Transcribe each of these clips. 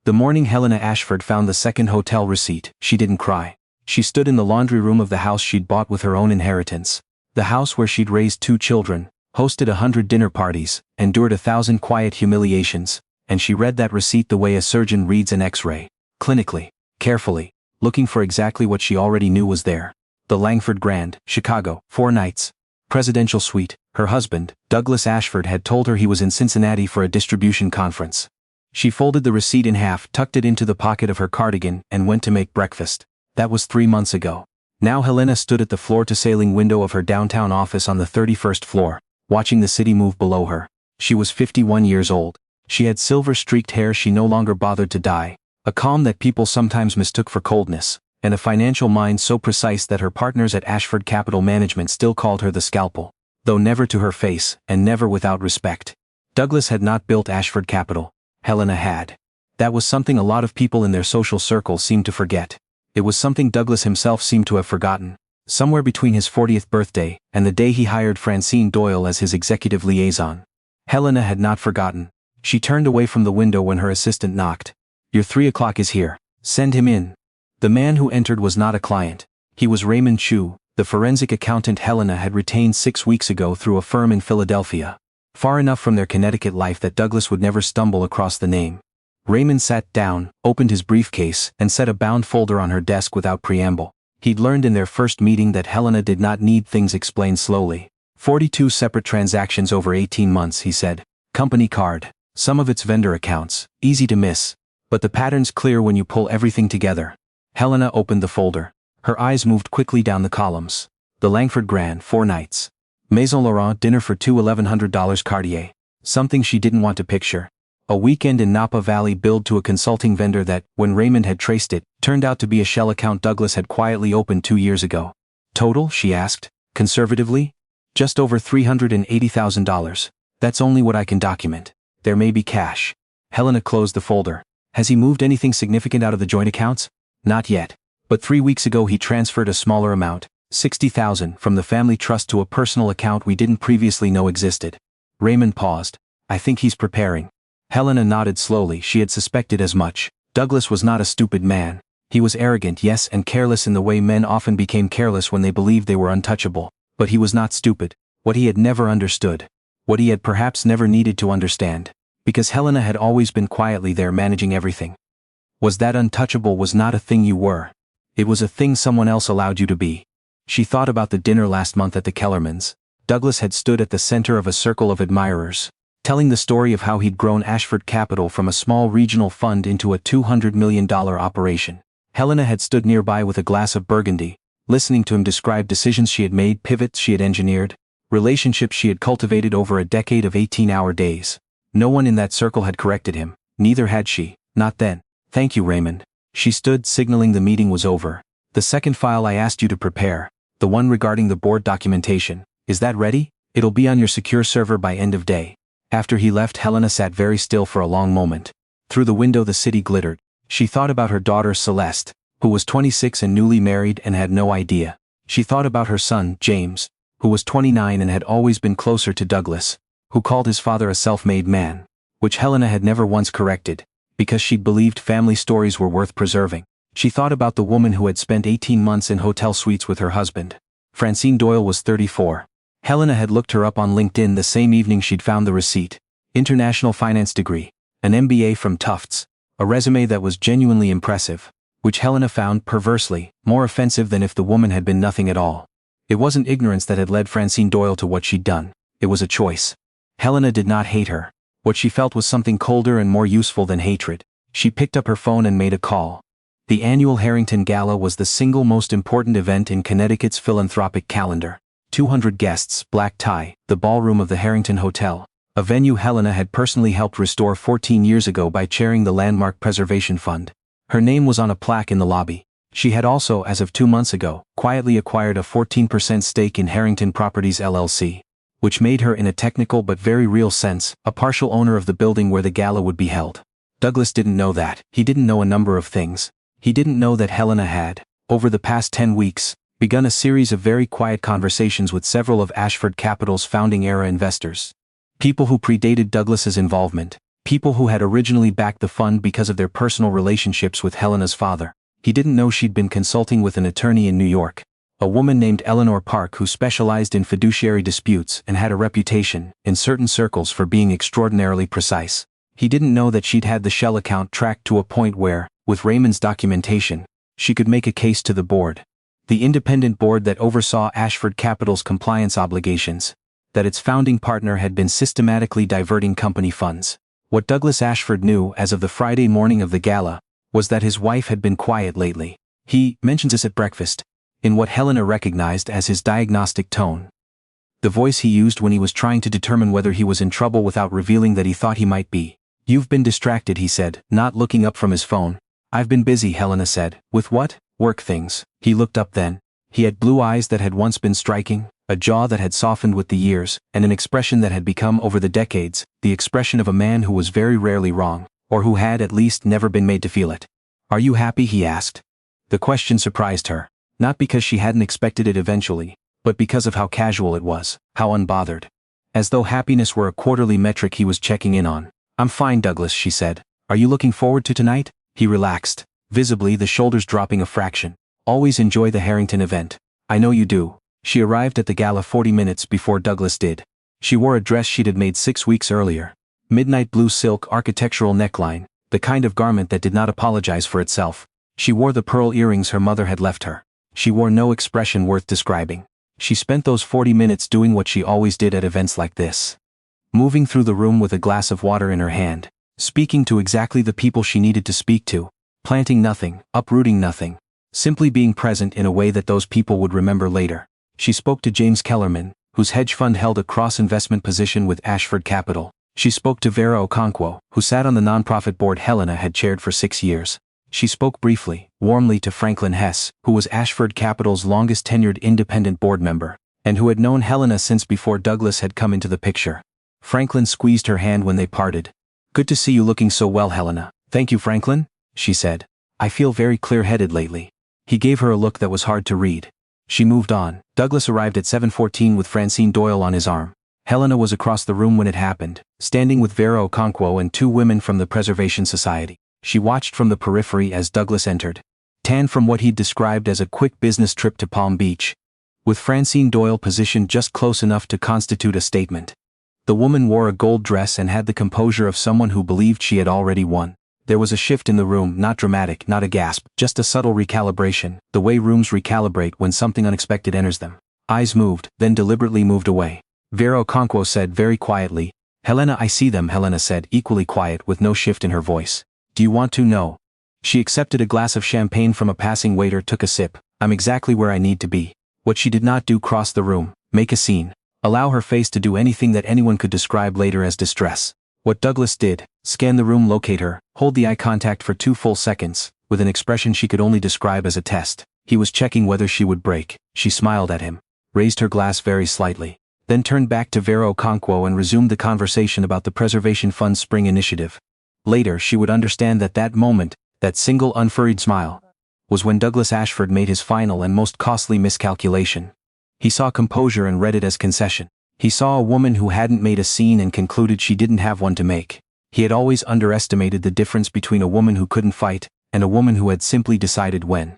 The morning Helena Ashford found the second hotel receipt, she didn't cry. She stood in the laundry room of the house she'd bought with her own inheritance. The house where she'd raised 2 children, hosted 100 dinner parties, endured 1,000 quiet humiliations, and she read that receipt the way a surgeon reads an X-ray. Clinically, carefully, looking for exactly what she already knew was there. The Langford Grand, Chicago, 4 nights. Presidential suite. Her husband, Douglas Ashford, had told her he was in Cincinnati for a distribution conference. She folded the receipt in half, tucked it into the pocket of her cardigan, and went to make breakfast. That was 3 months ago. Now Helena stood at the floor-to-ceiling window of her downtown office on the 31st floor, watching the city move below her. She was 51 years old. She had silver-streaked hair she no longer bothered to dye, a calm that people sometimes mistook for coldness, and a financial mind so precise that her partners at Ashford Capital Management still called her the Scalpel, though never to her face, and never without respect. Douglas had not built Ashford Capital. Helena had. That was something a lot of people in their social circles seemed to forget. It was something Douglas himself seemed to have forgotten. Somewhere between his 40th birthday and the day he hired Francine Doyle as his executive liaison. Helena had not forgotten. She turned away from the window when her assistant knocked. "Your 3 o'clock is here. Send him in." The man who entered was not a client. He was Raymond Chu, the forensic accountant Helena had retained 6 weeks ago through a firm in Philadelphia. Far enough from their Connecticut life that Douglas would never stumble across the name. Raymond sat down, opened his briefcase, and set a bound folder on her desk without preamble. He'd learned in their first meeting that Helena did not need things explained slowly. 42 separate transactions over 18 months, he said. Company card. Some of its vendor accounts. Easy to miss. But the pattern's clear when you pull everything together. Helena opened the folder. Her eyes moved quickly down the columns. The Langford Grand, 4 nights. Maison Laurent dinner for $2 $1,100 Cartier. Something she didn't want to picture. A weekend in Napa Valley billed to a consulting vendor that, when Raymond had traced it, turned out to be a shell account Douglas had quietly opened 2 years ago. Total, she asked, conservatively? Just over $380,000. That's only what I can document. There may be cash. Helena closed the folder. Has he moved anything significant out of the joint accounts? Not yet. But 3 weeks ago he transferred a smaller amount, $60,000, from the family trust to a personal account we didn't previously know existed. Raymond paused. I think he's preparing. Helena nodded slowly. She had suspected as much. Douglas was not a stupid man. He was arrogant, yes, and careless in the way men often became careless when they believed they were untouchable. But he was not stupid. What he had never understood. What he had perhaps never needed to understand. Because Helena had always been quietly there managing everything. Was that untouchable was not a thing you were. It was a thing someone else allowed you to be. She thought about the dinner last month at the Kellermans. Douglas had stood at the center of a circle of admirers, telling the story of how he'd grown Ashford Capital from a small regional fund into a $200 million operation. Helena had stood nearby with a glass of Burgundy, listening to him describe decisions she had made, pivots she had engineered, relationships she had cultivated over a decade of 18-hour days. No one in that circle had corrected him, neither had she, not then. Thank you, Raymond. She stood, signaling the meeting was over. The second file I asked you to prepare, the one regarding the board documentation, is that ready? It'll be on your secure server by end of day. After he left, Helena sat very still for a long moment. Through the window the city glittered. She thought about her daughter Celeste, who was 26 and newly married and had no idea. She thought about her son, James, who was 29 and had always been closer to Douglas, who called his father a self-made man, which Helena had never once corrected, because she'd believed family stories were worth preserving. She thought about the woman who had spent 18 months in hotel suites with her husband. Francine Doyle was 34. Helena had looked her up on LinkedIn the same evening she'd found the receipt. International finance degree, an MBA from Tufts, a resume that was genuinely impressive, which Helena found, perversely, more offensive than if the woman had been nothing at all. It wasn't ignorance that had led Francine Doyle to what she'd done. It was a choice. Helena did not hate her. What she felt was something colder and more useful than hatred. She picked up her phone and made a call. The annual Harrington Gala was the single most important event in Connecticut's philanthropic calendar. 200 guests, black tie, the ballroom of the Harrington Hotel, a venue Helena had personally helped restore 14 years ago by chairing the Landmark Preservation Fund. Her name was on a plaque in the lobby. She had also, as of 2 months ago, quietly acquired a 14% stake in Harrington Properties LLC, which made her, in a technical but very real sense, a partial owner of the building where the gala would be held. Douglas didn't know that. He didn't know a number of things. He didn't know that Helena had, over the past 10 weeks, begun a series of very quiet conversations with several of Ashford Capital's founding-era investors. People who predated Douglas's involvement. People who had originally backed the fund because of their personal relationships with Helena's father. He didn't know she'd been consulting with an attorney in New York, a woman named Eleanor Park who specialized in fiduciary disputes and had a reputation, in certain circles, for being extraordinarily precise. He didn't know that she'd had the Shell account tracked to a point where, with Raymond's documentation, she could make a case to the board. The independent board that oversaw Ashford Capital's compliance obligations, that its founding partner had been systematically diverting company funds. What Douglas Ashford knew as of the Friday morning of the gala was that his wife had been quiet lately. He mentions this at breakfast, in what Helena recognized as his diagnostic tone. The voice he used when he was trying to determine whether he was in trouble without revealing that he thought he might be. "You've been distracted," he said, not looking up from his phone. "I've been busy," Helena said. "With what?" "Work things." He looked up then. He had blue eyes that had once been striking, a jaw that had softened with the years, and an expression that had become over the decades the expression of a man who was very rarely wrong, or who had at least never been made to feel it. "Are you happy?" he asked. The question surprised her, not because she hadn't expected it eventually, but because of how casual it was, how unbothered. As though happiness were a quarterly metric he was checking in on. "I'm fine, Douglas," she said. "Are you looking forward to tonight?" He relaxed, visibly the shoulders dropping a fraction. "Always enjoy the Harrington event." "I know you do." She arrived at the gala 40 minutes before Douglas did. She wore a dress she'd had made 6 weeks earlier. Midnight blue silk architectural neckline, the kind of garment that did not apologize for itself. She wore the pearl earrings her mother had left her. She wore no expression worth describing. She spent those 40 minutes doing what she always did at events like this. Moving through the room with a glass of water in her hand, speaking to exactly the people she needed to speak to, planting nothing, uprooting nothing, simply being present in a way that those people would remember later. She spoke to James Kellerman, whose hedge fund held a cross-investment position with Ashford Capital. She spoke to Vera Okonkwo, who sat on the nonprofit board Helena had chaired for 6 years. She spoke briefly, warmly to Franklin Hess, who was Ashford Capital's longest-tenured independent board member, and who had known Helena since before Douglas had come into the picture. Franklin squeezed her hand when they parted. "Good to see you looking so well, Helena." "Thank you, Franklin," she said. "I feel very clear-headed lately." He gave her a look that was hard to read. She moved on. Douglas arrived at 7:14 with Francine Doyle on his arm. Helena was across the room when it happened, standing with Vera Okonkwo and 2 women from the Preservation Society. She watched from the periphery as Douglas entered, tanned from what he'd described as a quick business trip to Palm Beach, with Francine Doyle positioned just close enough to constitute a statement. The woman wore a gold dress and had the composure of someone who believed she had already won. There was a shift in the room, not dramatic, not a gasp, just a subtle recalibration, the way rooms recalibrate when something unexpected enters them. Eyes moved, then deliberately moved away. Vera Okonkwo said very quietly, "Helena, I see them," Helena said, equally quiet with no shift in her voice. "Do you want to know?" She accepted a glass of champagne from a passing waiter, took a sip. "I'm exactly where I need to be." What she did not do crossed the room, make a scene, allow her face to do anything that anyone could describe later as distress. What Douglas did, scan the room, locate her, hold the eye contact for 2 full seconds, with an expression she could only describe as a test. He was checking whether she would break. She smiled at him, raised her glass very slightly, then turned back to Vera Okonkwo and resumed the conversation about the Preservation Fund's spring initiative. Later she would understand that that moment, that single unfurried smile, was when Douglas Ashford made his final and most costly miscalculation. He saw composure and read it as concession. He saw a woman who hadn't made a scene and concluded she didn't have one to make. He had always underestimated the difference between a woman who couldn't fight and a woman who had simply decided when.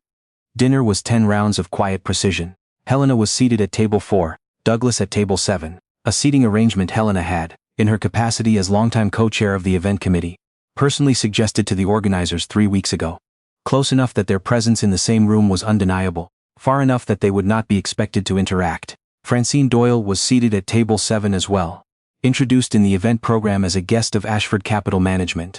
Dinner was 10 rounds of quiet precision. Helena was seated at table 4, Douglas at table 7, a seating arrangement Helena had, in her capacity as longtime co-chair of the event committee, personally suggested to the organizers 3 weeks ago. Close enough that their presence in the same room was undeniable, far enough that they would not be expected to interact. Francine Doyle was seated at table 7 as well, introduced in the event program as a guest of Ashford Capital Management.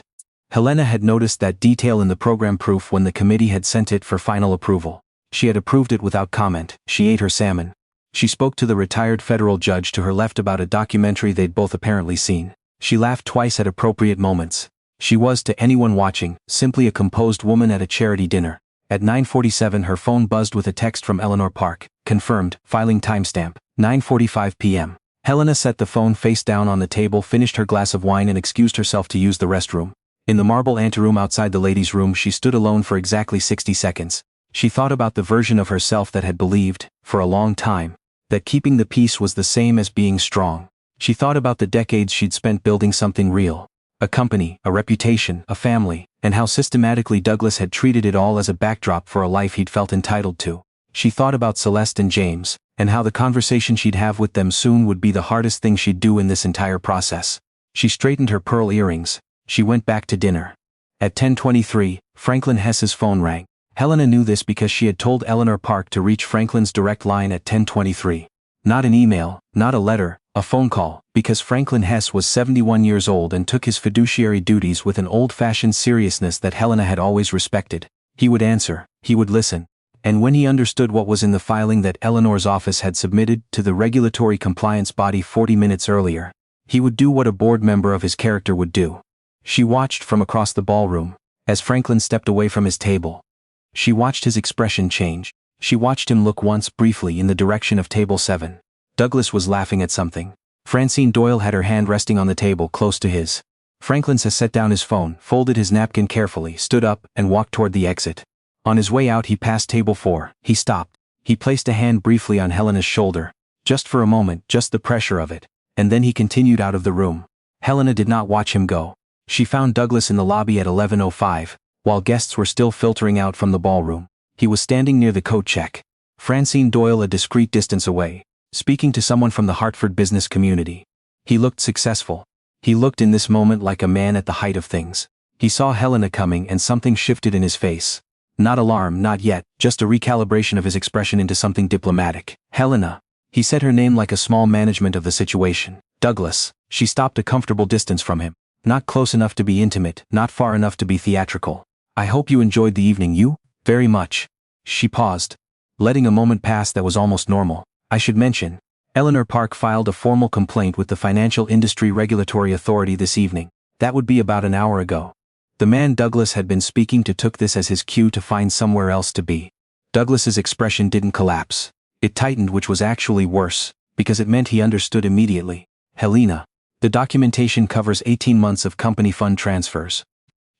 Helena had noticed that detail in the program proof when the committee had sent it for final approval. She had approved it without comment. She ate her salmon. She spoke to the retired federal judge to her left about a documentary they'd both apparently seen. She laughed twice at appropriate moments. She was, to anyone watching, simply a composed woman at a charity dinner. At 9:47 her phone buzzed with a text from Eleanor Park, confirmed, filing timestamp, 9:45 p.m. Helena set the phone face down on the table, finished her glass of wine and excused herself to use the restroom. In the marble anteroom outside the ladies' room she stood alone for exactly 60 seconds. She thought about the version of herself that had believed, for a long time, that keeping the peace was the same as being strong. She thought about the decades she'd spent building something real, A company, a reputation, a family, and how systematically Douglas had treated it all as a backdrop for a life he'd felt entitled to. She thought about Celeste and James, and how the conversation she'd have with them soon would be the hardest thing she'd do in this entire process. She straightened her pearl earrings. She went back to dinner. At 10:23, Franklin Hess's phone rang. Helena knew this because she had told Eleanor Park to reach Franklin's direct line at 10:23. Not an email, not a letter, a phone call, because Franklin Hess was 71 years old and took his fiduciary duties with an old-fashioned seriousness that Helena had always respected. He would answer, he would listen. And when he understood what was in the filing that Eleanor's office had submitted to the regulatory compliance body 40 minutes earlier, he would do what a board member of his character would do. She watched from across the ballroom, as Franklin stepped away from his table. She watched his expression change. She watched him look once briefly in the direction of table 7. Douglas was laughing at something. Francine Doyle had her hand resting on the table close to his. Franklin set down his phone, folded his napkin carefully, stood up, and walked toward the exit. On his way out he passed table 4. He stopped. He placed a hand briefly on Helena's shoulder. Just for a moment, just the pressure of it. And then he continued out of the room. Helena did not watch him go. She found Douglas in the lobby at 11:05, while guests were still filtering out from the ballroom. He was standing near the coat check. Francine Doyle a discreet distance away, speaking to someone from the Hartford business community. He looked successful. He looked in this moment like a man at the height of things. He saw Helena coming and something shifted in his face. Not alarm, not yet, just a recalibration of his expression into something diplomatic. Helena. He said her name like a small management of the situation. Douglas. She stopped a comfortable distance from him. Not close enough to be intimate, not far enough to be theatrical. I hope you enjoyed the evening. You? Very much. She paused, letting a moment pass that was almost normal. I should mention, Eleanor Park filed a formal complaint with the Financial Industry Regulatory Authority this evening. That would be about an hour ago. The man Douglas had been speaking to took this as his cue to find somewhere else to be. Douglas's expression didn't collapse. It tightened, which was actually worse, because it meant he understood immediately. Helena. The documentation covers 18 months of company fund transfers.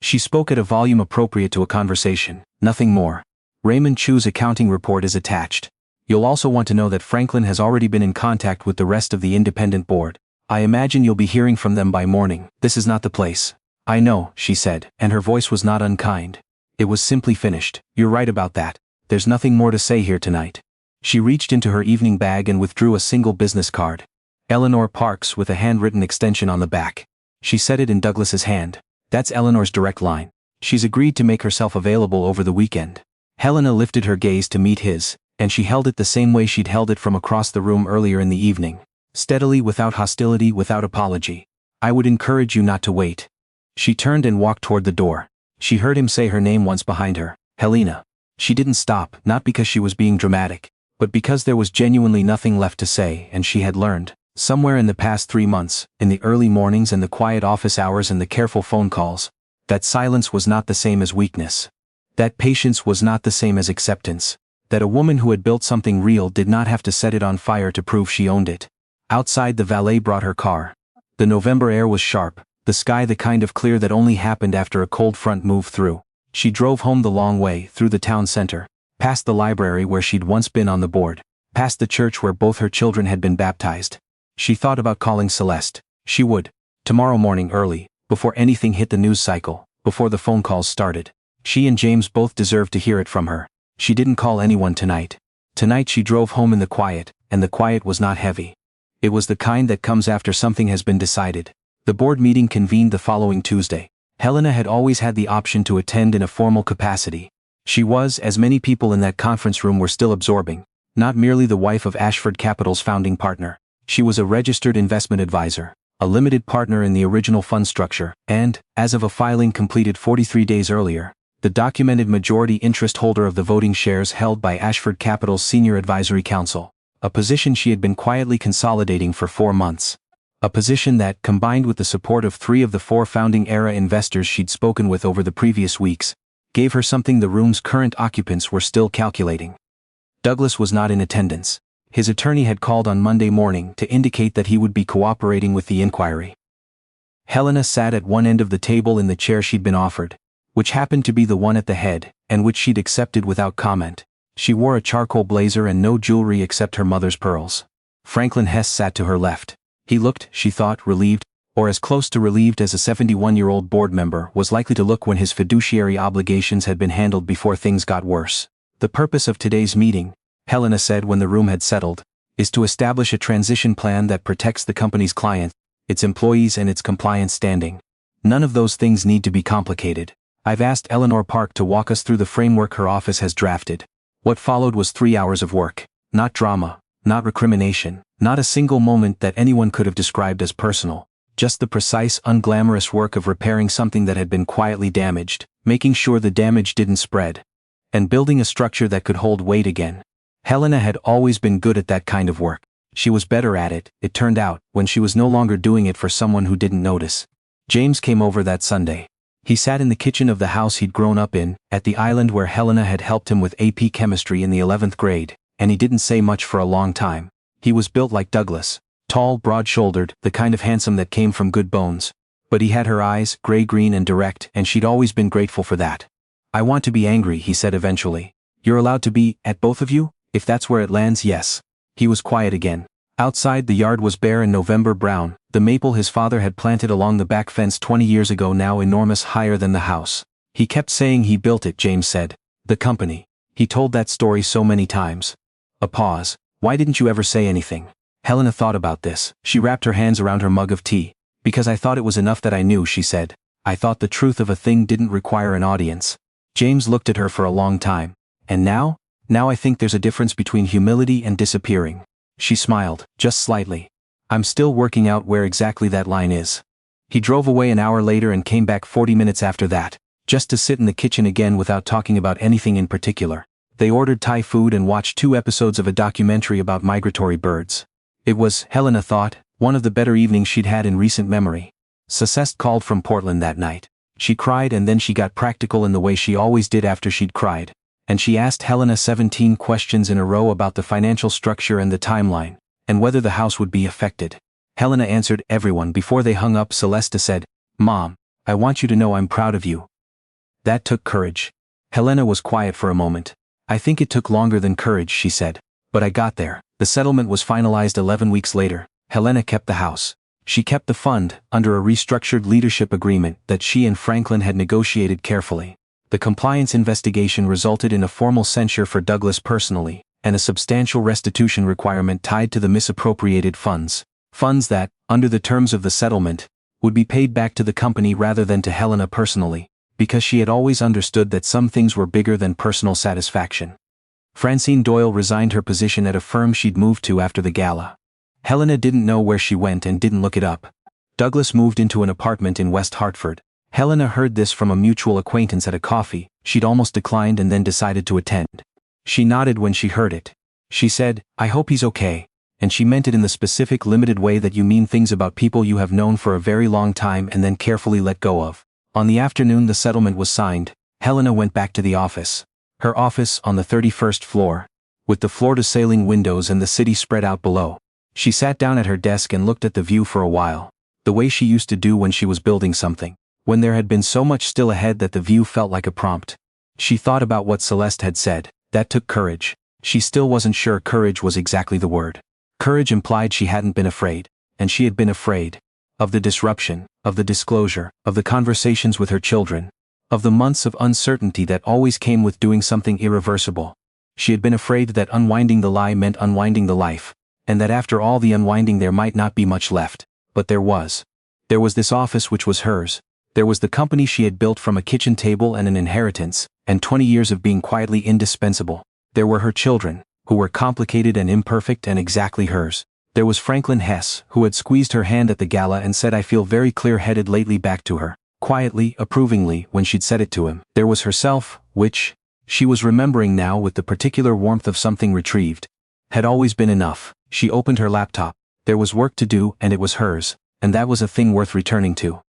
She spoke at a volume appropriate to a conversation, nothing more. Raymond Chu's accounting report is attached. You'll also want to know that Franklin has already been in contact with the rest of the independent board. I imagine you'll be hearing from them by morning. This is not the place. I know, she said, and her voice was not unkind. It was simply finished. You're right about that. There's nothing more to say here tonight. She reached into her evening bag and withdrew a single business card. Eleanor Parks with a handwritten extension on the back. She set it in Douglas's hand. That's Eleanor's direct line. She's agreed to make herself available over the weekend. Helena lifted her gaze to meet his, and she held it the same way she'd held it from across the room earlier in the evening. Steadily, without hostility, without apology. I would encourage you not to wait. She turned and walked toward the door. She heard him say her name once behind her, Helena. She didn't stop, not because she was being dramatic, but because there was genuinely nothing left to say, and she had learned, somewhere in the past 3 months, in the early mornings and the quiet office hours and the careful phone calls, that silence was not the same as weakness. That patience was not the same as acceptance. That a woman who had built something real did not have to set it on fire to prove she owned it. Outside, the valet brought her car. The November air was sharp, the sky the kind of clear that only happened after a cold front moved through. She drove home the long way, through the town center, past the library where she'd once been on the board, past the church where both her children had been baptized. She thought about calling Celeste. She would. Tomorrow morning early, before anything hit the news cycle, before the phone calls started. She and James both deserved to hear it from her. She didn't call anyone tonight. Tonight she drove home in the quiet, and the quiet was not heavy. It was the kind that comes after something has been decided. The board meeting convened the following Tuesday. Helena had always had the option to attend in a formal capacity. She was, as many people in that conference room were still absorbing, not merely the wife of Ashford Capital's founding partner. She was a registered investment advisor, a limited partner in the original fund structure, and, as of a filing completed 43 days earlier, the documented majority interest holder of the voting shares held by Ashford Capital's Senior Advisory Council, a position she had been quietly consolidating for 4 months. A position that, combined with the support of 3 of the 4 founding-era investors she'd spoken with over the previous weeks, gave her something the room's current occupants were still calculating. Douglas was not in attendance. His attorney had called on Monday morning to indicate that he would be cooperating with the inquiry. Helena sat at one end of the table in the chair she'd been offered, which happened to be the one at the head, and which she'd accepted without comment. She wore a charcoal blazer and no jewelry except her mother's pearls. Franklin Hess sat to her left. He looked, she thought, relieved, or as close to relieved as a 71-year-old board member was likely to look when his fiduciary obligations had been handled before things got worse. The purpose of today's meeting, Helena said when the room had settled, is to establish a transition plan that protects the company's clients, its employees and its compliance standing. None of those things need to be complicated. I've asked Eleanor Park to walk us through the framework her office has drafted. What followed was 3 hours of work. Not drama, not recrimination, not a single moment that anyone could have described as personal. Just the precise, unglamorous work of repairing something that had been quietly damaged, making sure the damage didn't spread, and building a structure that could hold weight again. Helena had always been good at that kind of work. She was better at it, it turned out, when she was no longer doing it for someone who didn't notice. James came over that Sunday. He sat in the kitchen of the house he'd grown up in, at the island where Helena had helped him with AP chemistry in the 11th grade, and he didn't say much for a long time. He was built like Douglas. Tall, broad-shouldered, the kind of handsome that came from good bones. But he had her eyes, gray-green and direct, and she'd always been grateful for that. "I want to be angry," he said eventually. "You're allowed to be, at both of you? If that's where it lands, yes." He was quiet again. Outside the yard was bare and November brown, the maple his father had planted along the back fence 20 years ago now enormous higher than the house. He kept saying he built it, James said. "The company." He told that story so many times. A pause. "Why didn't you ever say anything?" Helena thought about this. She wrapped her hands around her mug of tea. "Because I thought it was enough that I knew," she said. "I thought the truth of a thing didn't require an audience." James looked at her for a long time. "And now? Now I think there's a difference between humility and disappearing." She smiled, just slightly. "I'm still working out where exactly that line is." He drove away an hour later and came back 40 minutes after that, just to sit in the kitchen again without talking about anything in particular. They ordered Thai food and watched 2 episodes of a documentary about migratory birds. It was, Helena thought, one of the better evenings she'd had in recent memory. Ceceste called from Portland that night. She cried and then she got practical in the way she always did after she'd cried. And she asked Helena 17 questions in a row about the financial structure and the timeline, and whether the house would be affected. Helena answered everyone. Before they hung up, Celeste said, "Mom, I want you to know I'm proud of you." That took courage. Helena was quiet for a moment. "I think it took longer than courage," she said. "But I got there." The settlement was finalized 11 weeks later. Helena kept the house. She kept the fund, under a restructured leadership agreement that she and Franklin had negotiated carefully. The compliance investigation resulted in a formal censure for Douglas personally, and a substantial restitution requirement tied to the misappropriated funds. Funds that, under the terms of the settlement, would be paid back to the company rather than to Helena personally, because she had always understood that some things were bigger than personal satisfaction. Francine Doyle resigned her position at a firm she'd moved to after the gala. Helena didn't know where she went and didn't look it up. Douglas moved into an apartment in West Hartford. Helena heard this from a mutual acquaintance at a coffee. She'd almost declined and then decided to attend. She nodded when she heard it. She said, "I hope he's okay," and she meant it in the specific limited way that you mean things about people you have known for a very long time and then carefully let go of. On the afternoon the settlement was signed, Helena went back to the office. Her office on the 31st floor, with the floor-to-ceiling windows and the city spread out below. She sat down at her desk and looked at the view for a while, the way she used to do when she was building something, when there had been so much still ahead that the view felt like a prompt. She thought about what Celeste had said. That took courage. She still wasn't sure courage was exactly the word. Courage implied she hadn't been afraid, and she had been afraid. Of the disruption, of the disclosure, of the conversations with her children, of the months of uncertainty that always came with doing something irreversible. She had been afraid that unwinding the lie meant unwinding the life, and that after all the unwinding there might not be much left. But there was. There was this office which was hers. There was the company she had built from a kitchen table and an inheritance, and 20 years of being quietly indispensable. There were her children, who were complicated and imperfect and exactly hers. There was Franklin Hess, who had squeezed her hand at the gala and said, "I feel very clear-headed lately," back to her, quietly, approvingly, when she'd said it to him. There was herself, which, she was remembering now with the particular warmth of something retrieved, had always been enough. She opened her laptop. There was work to do and it was hers, and that was a thing worth returning to.